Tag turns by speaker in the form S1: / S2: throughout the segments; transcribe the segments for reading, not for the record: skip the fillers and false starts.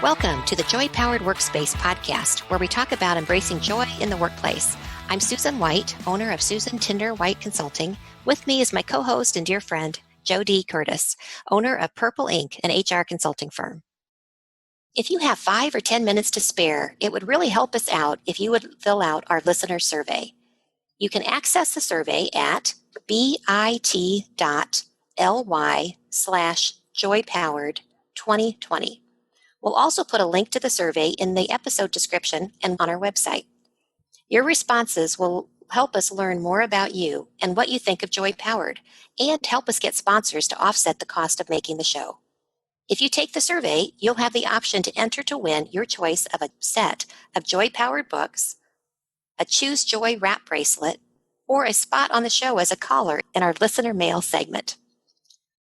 S1: Welcome to the Joy-Powered Workspace podcast, where we talk about embracing joy in the workplace. I'm Susan White, owner of Susan Tinder White Consulting. With me is my co-host and dear friend, JoDee Curtis, owner of Purple Inc., an HR consulting firm. If you have 5 or 10 minutes to spare, it would really help us out if you would fill out our listener survey. You can access the survey at bit.ly/joypowered2020. We'll also put a link to the survey in the episode description and on our website. Your responses will help us learn more about you and what you think of Joy Powered, and help us get sponsors to offset the cost of making the show. If you take the survey, you'll have the option to enter to win your choice of a set of Joy Powered books, a Choose Joy wrap bracelet, or a spot on the show as a caller in our listener mail segment.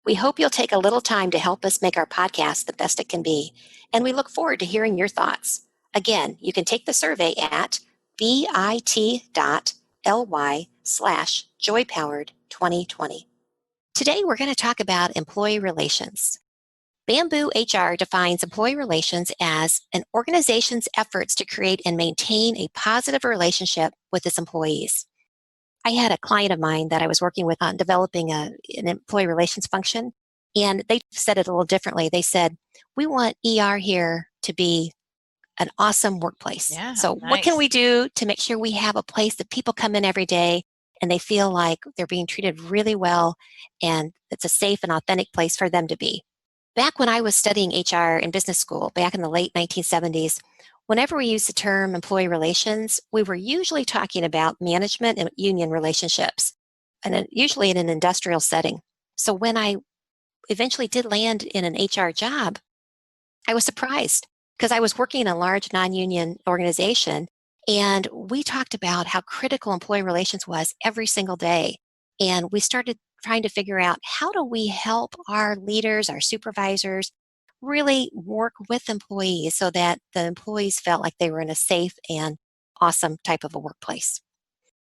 S1: We hope you'll take a little time to help us make our podcast the best it can be, and we look forward to hearing your thoughts. Again, you can take the survey at bit.ly/joypowered2020. Today, we're going to talk about employee relations. Bamboo HR defines employee relations as an organization's efforts to create and maintain a positive relationship with its employees. I had a client of mine that I was working with on developing an employee relations function, and they said it a little differently. They said, we want ER here to be an awesome workplace.
S2: Yeah,
S1: so
S2: nice.
S1: What can we do to make sure we have a place that people come in every day and they feel like they're being treated really well and it's a safe and authentic place for them to be? Back when I was studying HR in business school, back in the late 1970s, whenever we used the term employee relations, we were usually talking about management and union relationships, and usually in an industrial setting. So when I eventually did land in an HR job, I was surprised because I was working in a large non-union organization, and we talked about how critical employee relations was every single day. And we started trying to figure out, how do we help our leaders, our supervisors, really work with employees so that the employees felt like they were in a safe and awesome type of a workplace.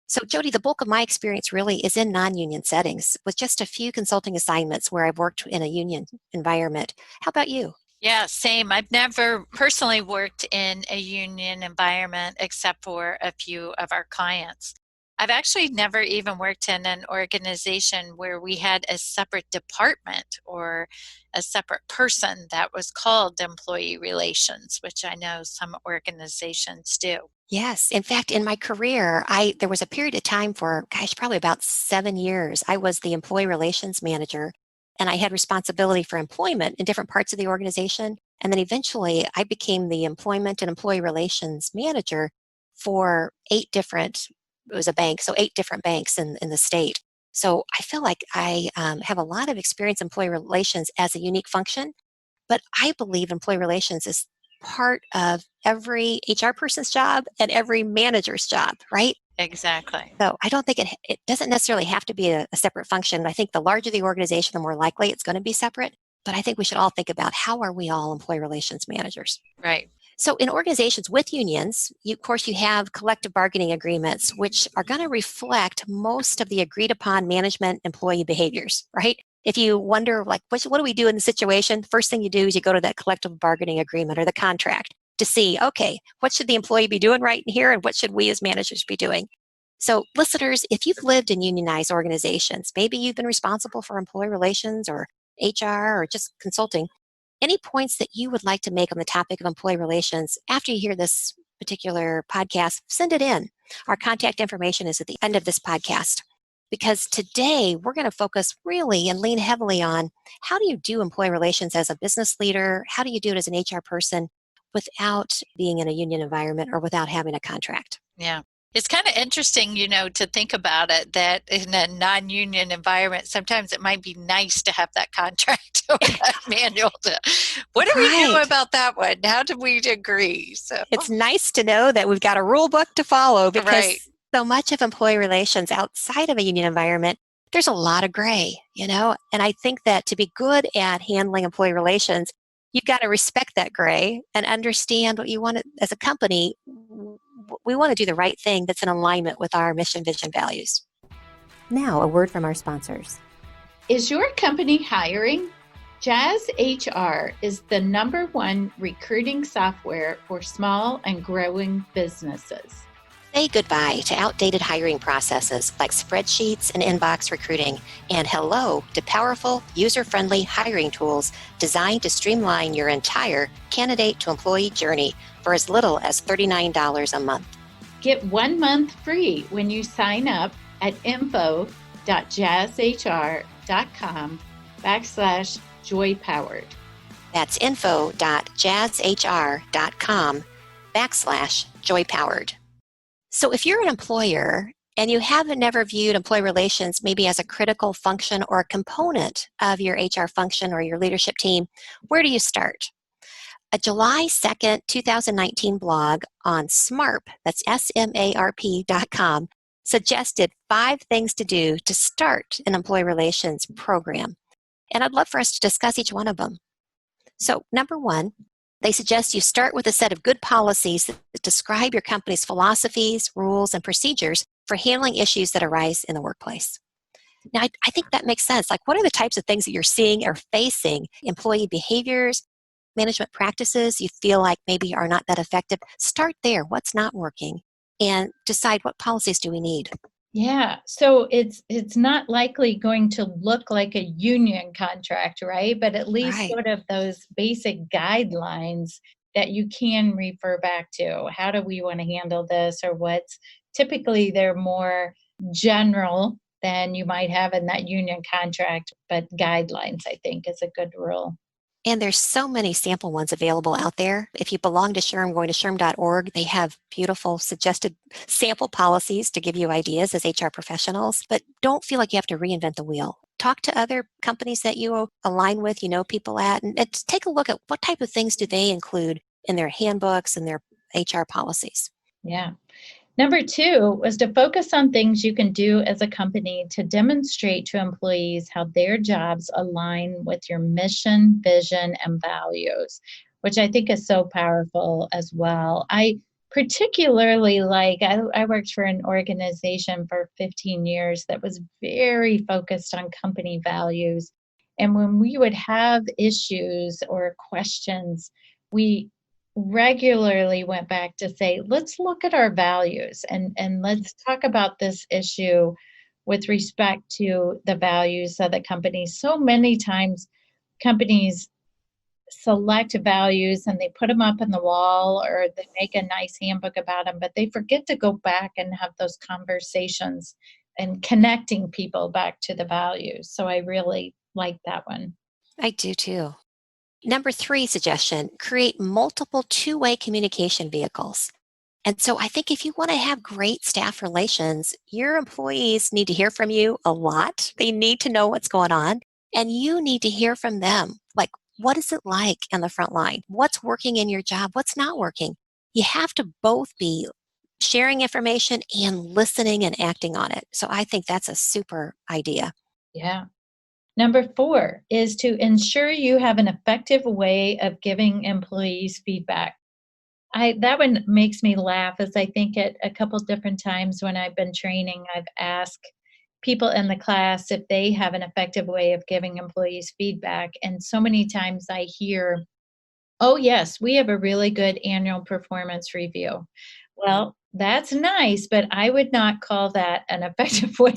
S1: So JoDee, the bulk of my experience really is in non-union settings, with just a few consulting assignments where I've worked in a union environment. How about you?
S2: Yeah, same. I've never personally worked in a union environment except for a few of our clients. I've actually never even worked in an organization where we had a separate department or a separate person that was called employee relations, which I know some organizations do.
S1: Yes. In fact, in my career, there was a period of time for, probably about 7 years. I was the employee relations manager, and I had responsibility for employment in different parts of the organization. And then eventually I became the employment and employee relations manager for 8 different, it was a bank, so 8 different banks in the state. So I feel like I have a lot of experience in employee relations as a unique function, but I believe employee relations is part of every HR person's job and every manager's job, right?
S2: Exactly.
S1: So I don't think it doesn't necessarily have to be a separate function. I think the larger the organization, the more likely it's going to be separate. But I think we should all think about, how are we all employee relations managers?
S2: Right.
S1: So in organizations with unions, of course, you have collective bargaining agreements, which are going to reflect most of the agreed upon management employee behaviors, right? If you wonder, like, what do we do in the situation? The first thing you do is you go to that collective bargaining agreement or the contract to see, okay, what should the employee be doing right in here, and what should we as managers be doing? So listeners, if you've lived in unionized organizations, maybe you've been responsible for employee relations or HR or just consulting, any points that you would like to make on the topic of employee relations after you hear this particular podcast, send it in. Our contact information is at the end of this podcast, because today we're going to focus really and lean heavily on, how do you do employee relations as a business leader? How do you do it as an HR person without being in a union environment or without having a contract?
S2: Yeah. It's kind of interesting, to think about it, that in a non-union environment, sometimes it might be nice to have that contract or that manual. What do we do about that one? How do we agree? So
S1: it's nice to know that we've got a rule book to follow, because
S2: right.
S1: So much of employee relations outside of a union environment, there's a lot of gray, and I think that to be good at handling employee relations, you've got to respect that gray and understand what you want as a company. We want to do the right thing that's in alignment with our mission, vision, values. Now, a word from our sponsors.
S3: Is your company hiring? Jazz HR is the #1 recruiting software for small and growing businesses.
S1: Say goodbye to outdated hiring processes like spreadsheets and inbox recruiting, and hello to powerful, user-friendly hiring tools designed to streamline your entire candidate-to-employee journey for as little as $39 a month.
S3: Get 1 month free when you sign up at info.jazzhr.com/joypowered.
S1: That's info.jazzhr.com/joypowered. So if you're an employer and you haven't never viewed employee relations maybe as a critical function or a component of your HR function or your leadership team, where do you start? A July 2nd, 2019 blog on SMARP, that's SMARP.com, suggested 5 things to do to start an employee relations program. And I'd love for us to discuss each one of them. So, number 1, they suggest you start with a set of good policies that describe your company's philosophies, rules, and procedures for handling issues that arise in the workplace. Now, I think that makes sense. Like, what are the types of things that you're seeing or facing? Employee behaviors, management practices you feel like maybe are not that effective? Start there. What's not working? And decide what policies do we need.
S3: Yeah, so it's not likely going to look like a union contract, right? But at least
S1: Right.
S3: sort of those basic guidelines that you can refer back to. How do we want to handle this, or what's typically they're more general than you might have in that union contract, but guidelines, I think, is a good rule.
S1: And there's so many sample ones available out there. If you belong to SHRM, going to SHRM.org, they have beautiful suggested sample policies to give you ideas as HR professionals. But don't feel like you have to reinvent the wheel. Talk to other companies that you align with, you know people at, and take a look at what type of things do they include in their handbooks and their HR policies.
S3: Yeah. Number 2 was to focus on things you can do as a company to demonstrate to employees how their jobs align with your mission, vision, and values, which I think is so powerful as well. I particularly I worked for an organization for 15 years that was very focused on company values. And when we would have issues or questions, we regularly went back to say, let's look at our values and let's talk about this issue with respect to the values of the company. So many times companies select values and they put them up on the wall or they make a nice handbook about them, but they forget to go back and have those conversations and connecting people back to the values. So I really like that one.
S1: I do too. Number 3 suggestion, create multiple two-way communication vehicles. And so I think if you want to have great staff relations, your employees need to hear from you a lot. They need to know what's going on, and you need to hear from them. Like, what is it like on the front line? What's working in your job? What's not working? You have to both be sharing information and listening and acting on it. So I think that's a super idea.
S3: Yeah. Number 4 is to ensure you have an effective way of giving employees feedback. That one makes me laugh as I think at a couple different times when I've been training, I've asked people in the class if they have an effective way of giving employees feedback. And so many times I hear, oh, yes, we have a really good annual performance review. Well, that's nice, but I would not call that an effective way.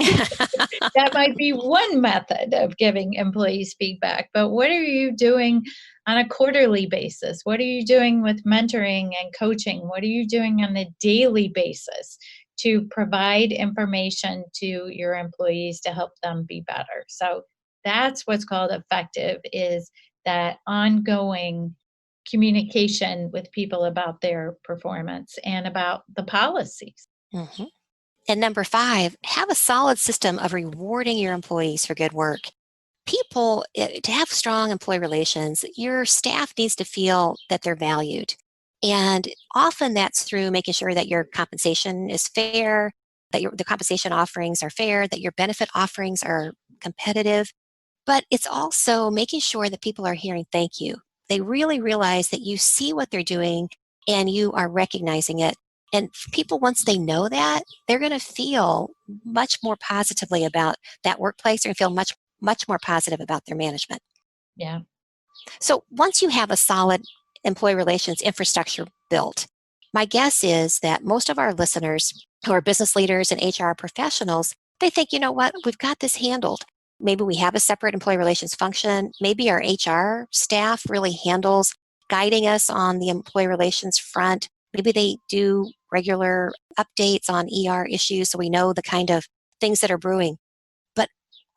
S3: That might be one method of giving employees feedback, but what are you doing on a quarterly basis? What are you doing with mentoring and coaching? What are you doing on a daily basis to provide information to your employees to help them be better? So that's what's called effective, is that ongoing communication with people about their performance and about the policies.
S1: Mhm. And number 5, have a solid system of rewarding your employees for good work. To have strong employee relations, your staff needs to feel that they're valued. And often that's through making sure that your compensation is fair, that the compensation offerings are fair, that your benefit offerings are competitive. But it's also making sure that people are hearing thank you. They really realize that you see what they're doing and you are recognizing it. And people, once they know that, they're going to feel much more positively about that workplace. They're going to feel much more positive about their management.
S3: Yeah.
S1: So once you have a solid employee relations infrastructure built, my guess is that most of our listeners who are business leaders and HR professionals, they think, you know what, we've got this handled. Maybe we have a separate employee relations function. Maybe our HR staff really handles guiding us on the employee relations front. Maybe they do regular updates on ER issues so we know the kind of things that are brewing. But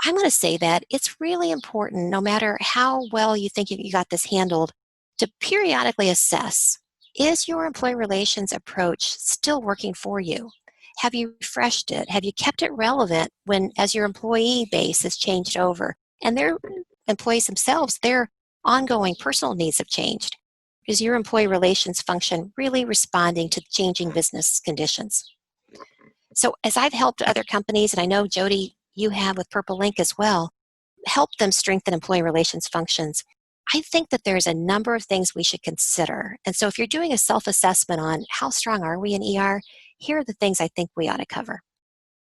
S1: I'm going to say that it's really important, no matter how well you think you got this handled, to periodically assess, is your employee relations approach still working for you? Have you refreshed it? Have you kept it relevant when, as your employee base has changed over and their employees themselves, their ongoing personal needs have changed? Is your employee relations function really responding to changing business conditions? So as I've helped other companies, and I know, JoDee, you have with Purple Link as well, help them strengthen employee relations functions, I think that there's a number of things we should consider. And so if you're doing a self-assessment on how strong are we in ER, here are the things I think we ought to cover.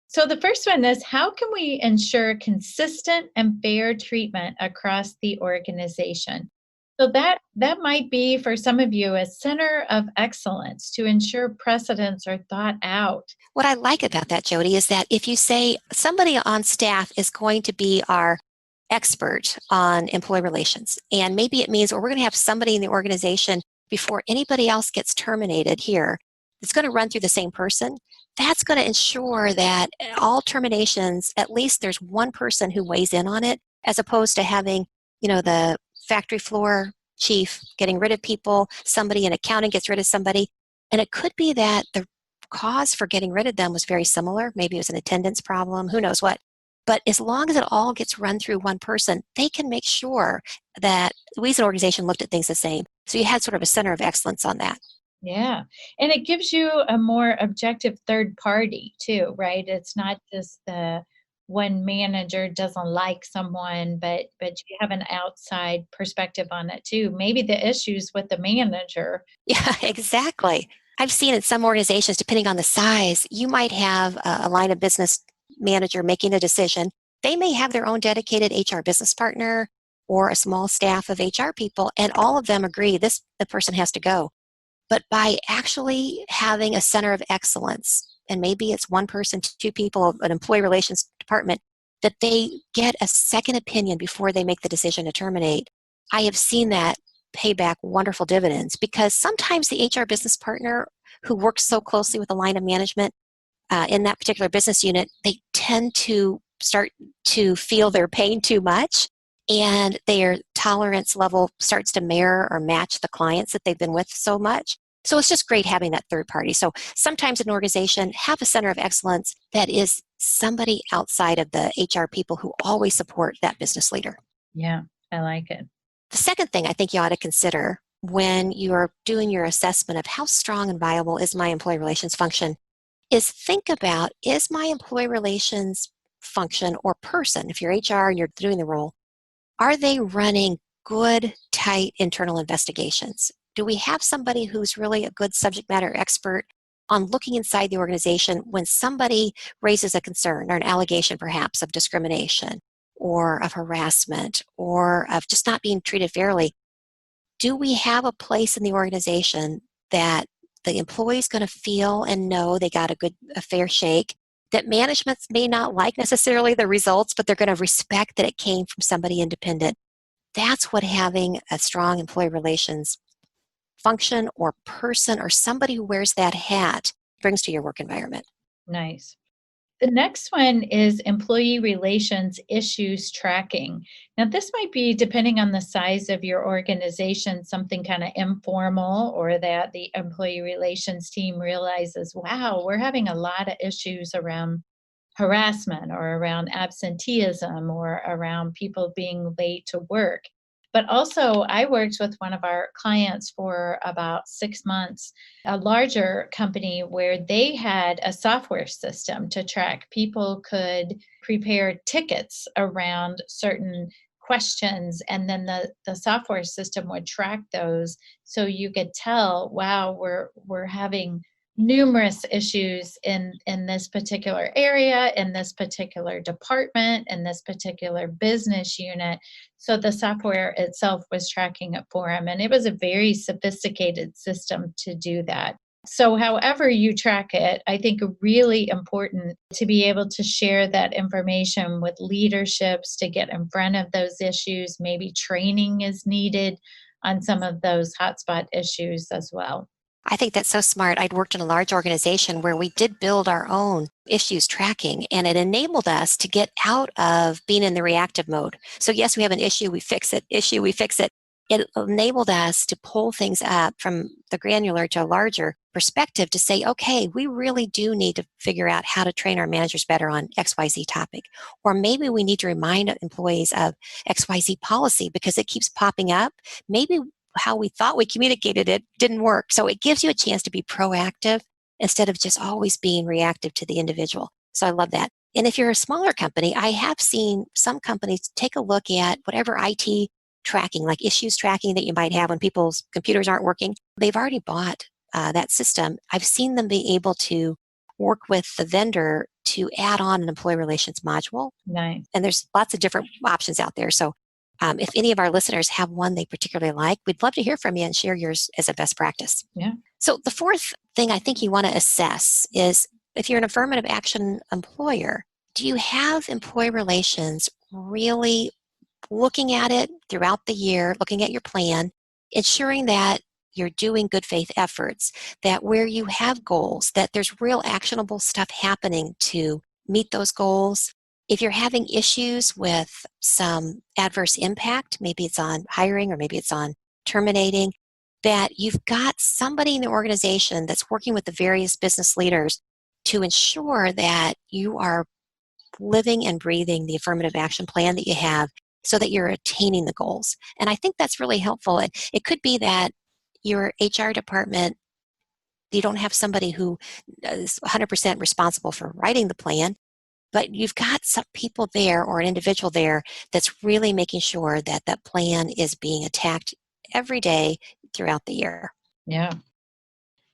S3: So the first one is, how can we ensure consistent and fair treatment across the organization? So that might be for some of you a center of excellence to ensure precedents are thought out.
S1: What I like about that, JoDee, is that if you say somebody on staff is going to be our expert on employee relations, and maybe it means, well, we're going to have somebody in the organization before anybody else gets terminated here, it's going to run through the same person. That's going to ensure that all terminations, at least there's one person who weighs in on it, as opposed to having, the factory floor chief getting rid of people, somebody in accounting gets rid of somebody. And it could be that the cause for getting rid of them was very similar. Maybe it was an attendance problem, who knows what. But as long as it all gets run through one person, they can make sure that we as an organization looked at things the same. So you had sort of a center of excellence on that.
S3: Yeah. And it gives you a more objective third party too, right? It's not just the one manager doesn't like someone, but you have an outside perspective on it too. Maybe the issues with the manager.
S1: Yeah, exactly. I've seen in some organizations, depending on the size, you might have a line of business manager making a decision. They may have their own dedicated HR business partner or a small staff of HR people, and all of them agree the person has to go. But by actually having a center of excellence, and maybe it's one person, two people, an employee relations department, that they get a second opinion before they make the decision to terminate, I have seen that pay back wonderful dividends, because sometimes the HR business partner who works so closely with the line of management in that particular business unit, they tend to start to feel their pain too much, and their tolerance level starts to mirror or match the clients that they've been with so much. So it's just great having that third party. So sometimes an organization have a center of excellence that is somebody outside of the HR people who always support that business leader.
S3: Yeah, I like it.
S1: The second thing I think you ought to consider when you're doing your assessment of how strong and viable is my employee relations function is think about, is my employee relations function or person, if you're HR and you're doing the role, are they running good, tight internal investigations? Do we have somebody who's really a good subject matter expert on looking inside the organization when somebody raises a concern or an allegation perhaps of discrimination or of harassment or of just not being treated fairly? Do we have a place in the organization that the employee's going to feel and know they got a fair shake, that management may not like necessarily the results, but they're going to respect that it came from somebody independent? That's what having a strong employee relations function or person or somebody who wears that hat brings to your work environment.
S3: Nice. The next one is employee relations issues tracking. Now, this might be, depending on the size of your organization, something kind of informal, or that the employee relations team realizes, wow, we're having a lot of issues around harassment or around absenteeism or around people being late to work. But also, I worked with one of our clients for about 6 months, a larger company where they had a software system to track. People could prepare tickets around certain questions, and then the software system would track those, so you could tell, wow, we're having numerous issues in this particular area, in this particular department, in this particular business unit. So the software itself was tracking it for him, and it was a very sophisticated system to do that. So however you track it, I think really important to be able to share that information with leaderships to get in front of those issues. Maybe training is needed on some of those hotspot issues as well.
S1: I think that's so smart. I'd worked in a large organization where we did build our own issues tracking, and it enabled us to get out of being in the reactive mode. So yes, we have an issue, we fix it, issue, we fix it. It enabled us to pull things up from the granular to a larger perspective to say, okay, we really do need to figure out how to train our managers better on XYZ topic. Or maybe we need to remind employees of XYZ policy because it keeps popping up. Maybe how we thought we communicated it didn't work. So it gives you a chance to be proactive instead of just always being reactive to the individual. So I love that. And if you're a smaller company, I have seen some companies take a look at whatever IT tracking, like issues tracking that you might have when people's computers aren't working. They've already bought that system. I've seen them be able to work with the vendor to add on an employee relations module.
S3: Nice.
S1: And there's lots of different options out there. So if any of our listeners have one they particularly like, we'd love to hear from you and share yours as a best practice.
S3: Yeah.
S1: So the fourth thing I think you want to assess is if you're an affirmative action employer, do you have employee relations really looking at it throughout the year, looking at your plan, ensuring that you're doing good faith efforts, that where you have goals, that there's real actionable stuff happening to meet those goals. If you're having issues with some adverse impact, maybe it's on hiring or maybe it's on terminating, that you've got somebody in the organization that's working with the various business leaders to ensure that you are living and breathing the affirmative action plan that you have so that you're attaining the goals. And I think that's really helpful. It could be that your HR department, you don't have somebody who is 100% responsible for writing the plan, but you've got some people there or an individual there that's really making sure that that plan is being attacked every day throughout the year.
S3: Yeah.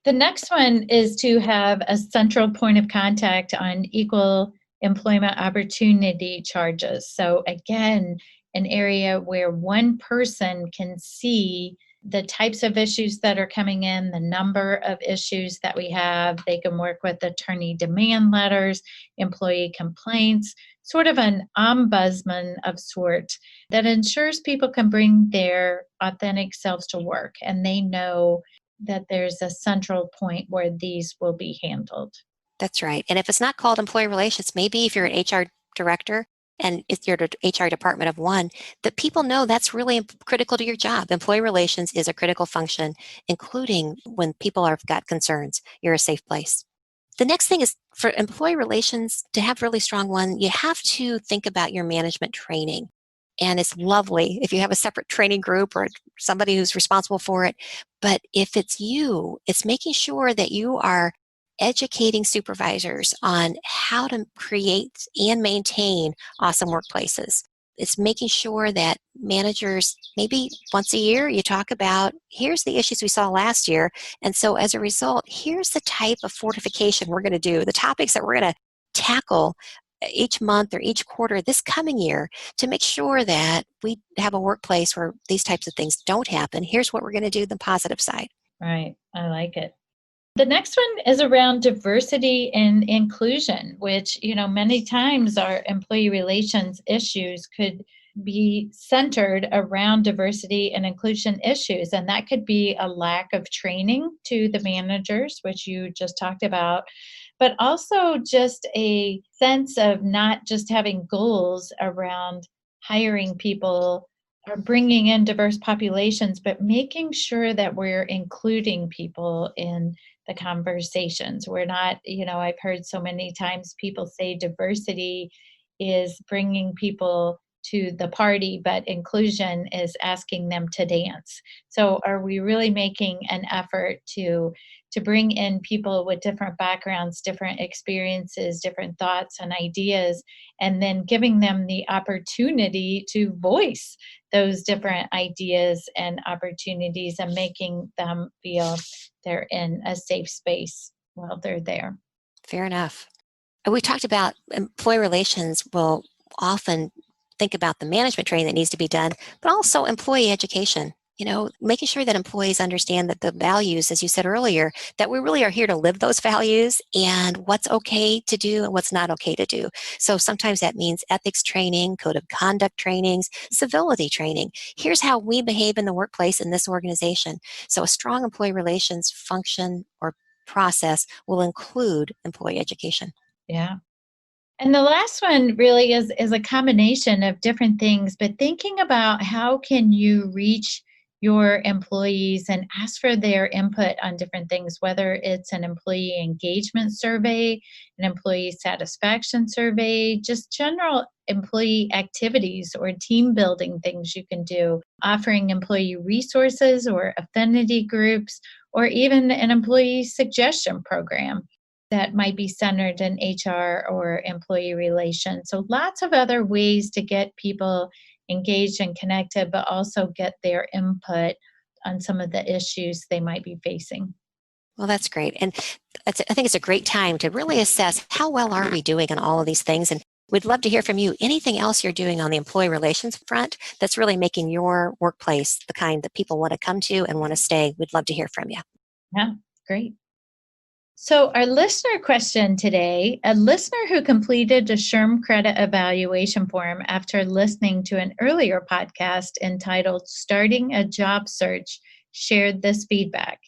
S3: The next one is to have a central point of contact on equal employment opportunity charges. So again, an area where one person can see the types of issues that are coming in, the number of issues that we have. They can work with attorney demand letters, employee complaints, sort of an ombudsman of sort that ensures people can bring their authentic selves to work and they know that there's a central point where these will be handled.
S1: That's right. And if it's not called employee relations, maybe if you're an HR director and it's your HR department of one, that people know that's really critical to your job. Employee relations is a critical function, including when people have got concerns. You're a safe place. The next thing is for employee relations to have really strong one, you have to think about your management training. And it's lovely if you have a separate training group or somebody who's responsible for it. But if it's you, it's making sure that you are educating supervisors on how to create and maintain awesome workplaces. It's making sure that managers, maybe once a year, you talk about, here's the issues we saw last year. And so as a result, here's the type of fortification we're going to do, the topics that we're going to tackle each month or each quarter this coming year to make sure that we have a workplace where these types of things don't happen. Here's what we're going to do, the positive side.
S3: Right. I like it. The next one is around diversity and inclusion, which, many times our employee relations issues could be centered around diversity and inclusion issues. And that could be a lack of training to the managers, which you just talked about, but also just a sense of not just having goals around hiring people or bringing in diverse populations, but making sure that we're including people in the conversations. We're not, I've heard so many times people say diversity is bringing people to the party, but inclusion is asking them to dance. So are we really making an effort to bring in people with different backgrounds, different experiences, different thoughts and ideas, and then giving them the opportunity to voice those different ideas and opportunities and making them feel they're in a safe space while they're there.
S1: Fair enough. And we talked about employee relations will often think about the management training that needs to be done, but also employee education. Making sure that employees understand that the values, as you said earlier, that we really are here to live those values and what's okay to do and what's not okay to do. So sometimes that means ethics training, code of conduct trainings, civility training. Here's how we behave in the workplace in this organization. So a strong employee relations function or process will include employee education.
S3: Yeah. And the last one really is a combination of different things, but thinking about how can you reach your employees and ask for their input on different things, whether it's an employee engagement survey, an employee satisfaction survey, just general employee activities or team building things you can do, offering employee resources or affinity groups, or even an employee suggestion program that might be centered in HR or employee relations. So lots of other ways to get people engaged and connected, but also get their input on some of the issues they might be facing.
S1: Well, that's great. And I think it's a great time to really assess how well are we doing on all of these things. And we'd love to hear from you. Anything else you're doing on the employee relations front that's really making your workplace the kind that people want to come to and want to stay? We'd love to hear from you.
S3: Yeah, great. So, our listener question today, a listener who completed a SHRM credit evaluation form after listening to an earlier podcast entitled Starting a Job Search, shared this feedback.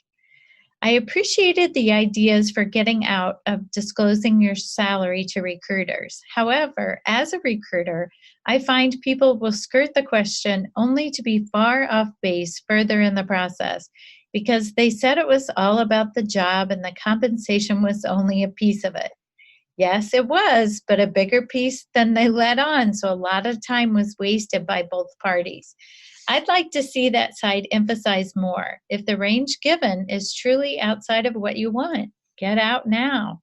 S3: I appreciated the ideas for getting out of disclosing your salary to recruiters. However, as a recruiter, I find people will skirt the question only to be far off base further in the process because they said it was all about the job and the compensation was only a piece of it. Yes, it was, but a bigger piece than they let on. So a lot of time was wasted by both parties. I'd like to see that side emphasized more. If the range given is truly outside of what you want, get out now.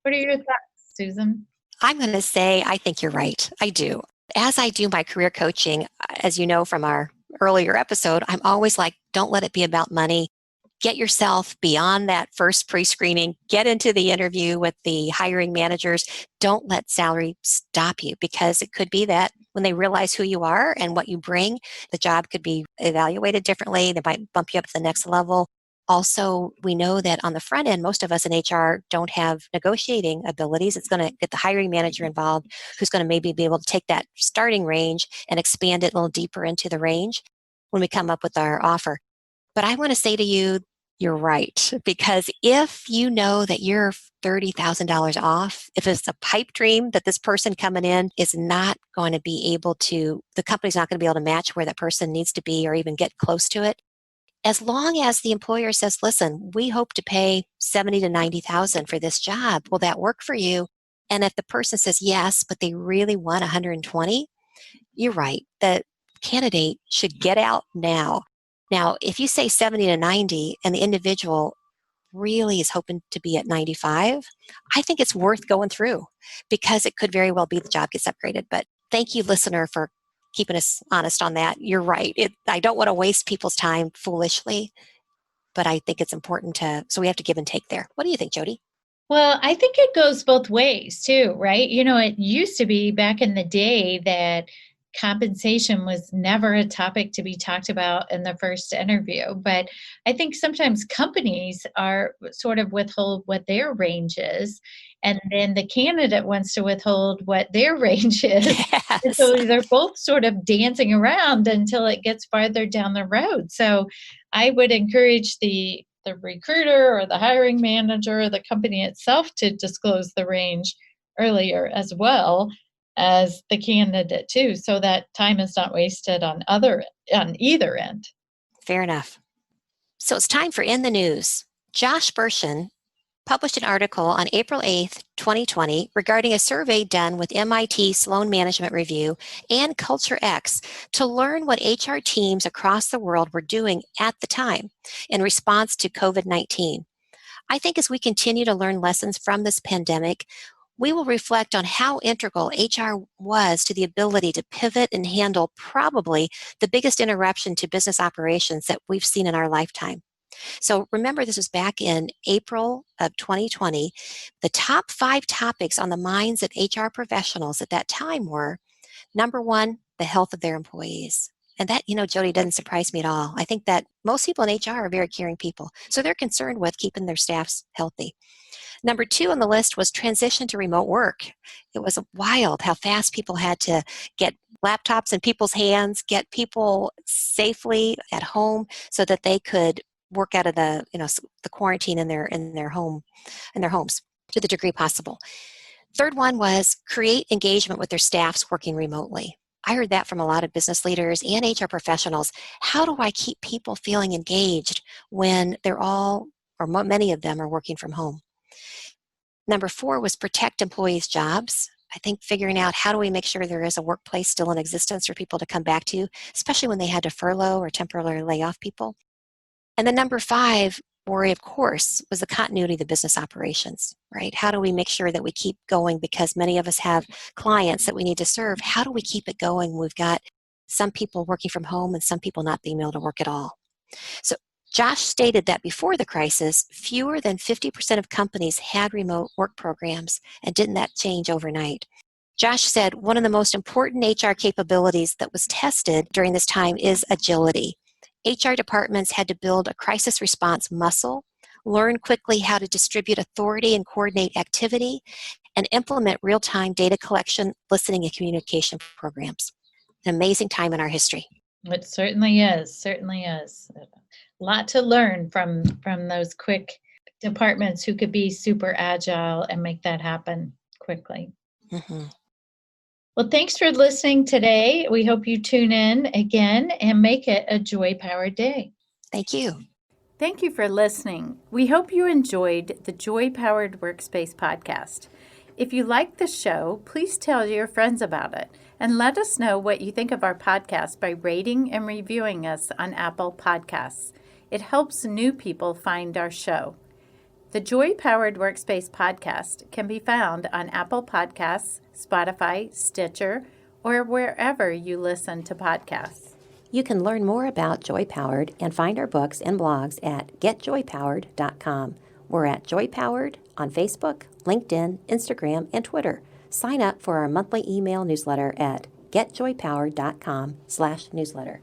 S3: What are your thoughts, Susan?
S1: I'm going to say, I think you're right. I do. As I do my career coaching, as you know from our earlier episode, I'm always like, don't let it be about money. Get yourself beyond that first pre-screening. Get into the interview with the hiring managers. Don't let salary stop you because it could be that when they realize who you are and what you bring, the job could be evaluated differently. They might bump you up to the next level. Also, we know that on the front end, most of us in HR don't have negotiating abilities. It's going to get the hiring manager involved, who's going to maybe be able to take that starting range and expand it a little deeper into the range when we come up with our offer. But I want to say to you, you're right. Because if you know that you're $30,000 off, if it's a pipe dream that this person coming in is not going to be able to, the company's not going to be able to match where that person needs to be or even get close to it, as long as the employer says, listen, we hope to pay 70 to 90,000 for this job, will that work for you? And if the person says yes, but they really want 120, you're right. The candidate should get out now. Now, if you say 70 to 90 and the individual really is hoping to be at 95, I think it's worth going through because it could very well be the job gets upgraded. But thank you, listener, for keeping us honest on that. You're right. I don't want to waste people's time foolishly, but I think it's important so we have to give and take there. What do you think, JoDee?
S3: Well, I think it goes both ways too, right? It used to be back in the day that compensation was never a topic to be talked about in the first interview. But I think sometimes companies are sort of withhold what their range is, and then the candidate wants to withhold what their range is. And
S1: Yes.
S3: so they're both sort of dancing around until it gets farther down the road. So I would encourage the recruiter or the hiring manager or the company itself to disclose the range earlier as well as the candidate too, so that time is not wasted on either end.
S1: Fair enough. So it's time for In the News. Josh Bershin published an article on April 8th, 2020, regarding a survey done with MIT Sloan Management Review and Culture X to learn what HR teams across the world were doing at the time in response to COVID-19. I think as we continue to learn lessons from this pandemic, we will reflect on how integral HR was to the ability to pivot and handle probably the biggest interruption to business operations that we've seen in our lifetime. So remember, this was back in April of 2020. The top 5 topics on the minds of HR professionals at that time were, number one, the health of their employees. And that, JoDee, doesn't surprise me at all. I think that most people in HR are very caring people. So they're concerned with keeping their staffs healthy. Number 2 on the list was transition to remote work. It was wild how fast people had to get laptops in people's hands, get people safely at home so that they could work out of the quarantine in their homes to the degree possible. Third one was create engagement with their staffs working remotely. I heard that from a lot of business leaders and HR professionals. How do I keep people feeling engaged when they're all, or many of them, are working from home? Number 4 was protect employees' jobs. I think figuring out how do we make sure there is a workplace still in existence for people to come back to, especially when they had to furlough or temporarily lay off people. And then number 5, worry, of course, was the continuity of the business operations, right? How do we make sure that we keep going, because many of us have clients that we need to serve? How do we keep it going? We've got some people working from home and some people not being able to work at all. So Josh stated that before the crisis, fewer than 50% of companies had remote work programs, and didn't that change overnight? Josh said one of the most important HR capabilities that was tested during this time is agility. HR departments had to build a crisis response muscle, learn quickly how to distribute authority and coordinate activity, and implement real-time data collection, listening, and communication programs. An amazing time in our history.
S3: It certainly is, certainly is. A lot to learn from those quick departments who could be super agile and make that happen quickly.
S1: Mm-hmm.
S3: Well, thanks for listening today. We hope you tune in again and make it a joy-powered day.
S1: Thank you.
S4: Thank you for listening. We hope you enjoyed the Joy Powered Workspace podcast. If you like the show, please tell your friends about it and let us know what you think of our podcast by rating and reviewing us on Apple Podcasts. It helps new people find our show. The Joy Powered Workspace podcast can be found on Apple Podcasts, Spotify, Stitcher, or wherever you listen to podcasts.
S1: You can learn more about Joy Powered and find our books and blogs at getjoypowered.com. We're at Joy Powered on Facebook, LinkedIn, Instagram, and Twitter. Sign up for our monthly email newsletter at getjoypowered.com/newsletter.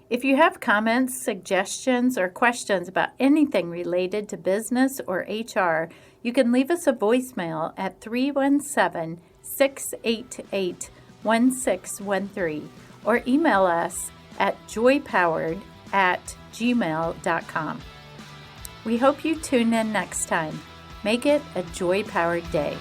S4: If you have comments, suggestions, or questions about anything related to business or HR, you can leave us a voicemail at 317-688-1613 or email us at joypowered@gmail.com. We hope you tune in next time. Make it a joy-powered day.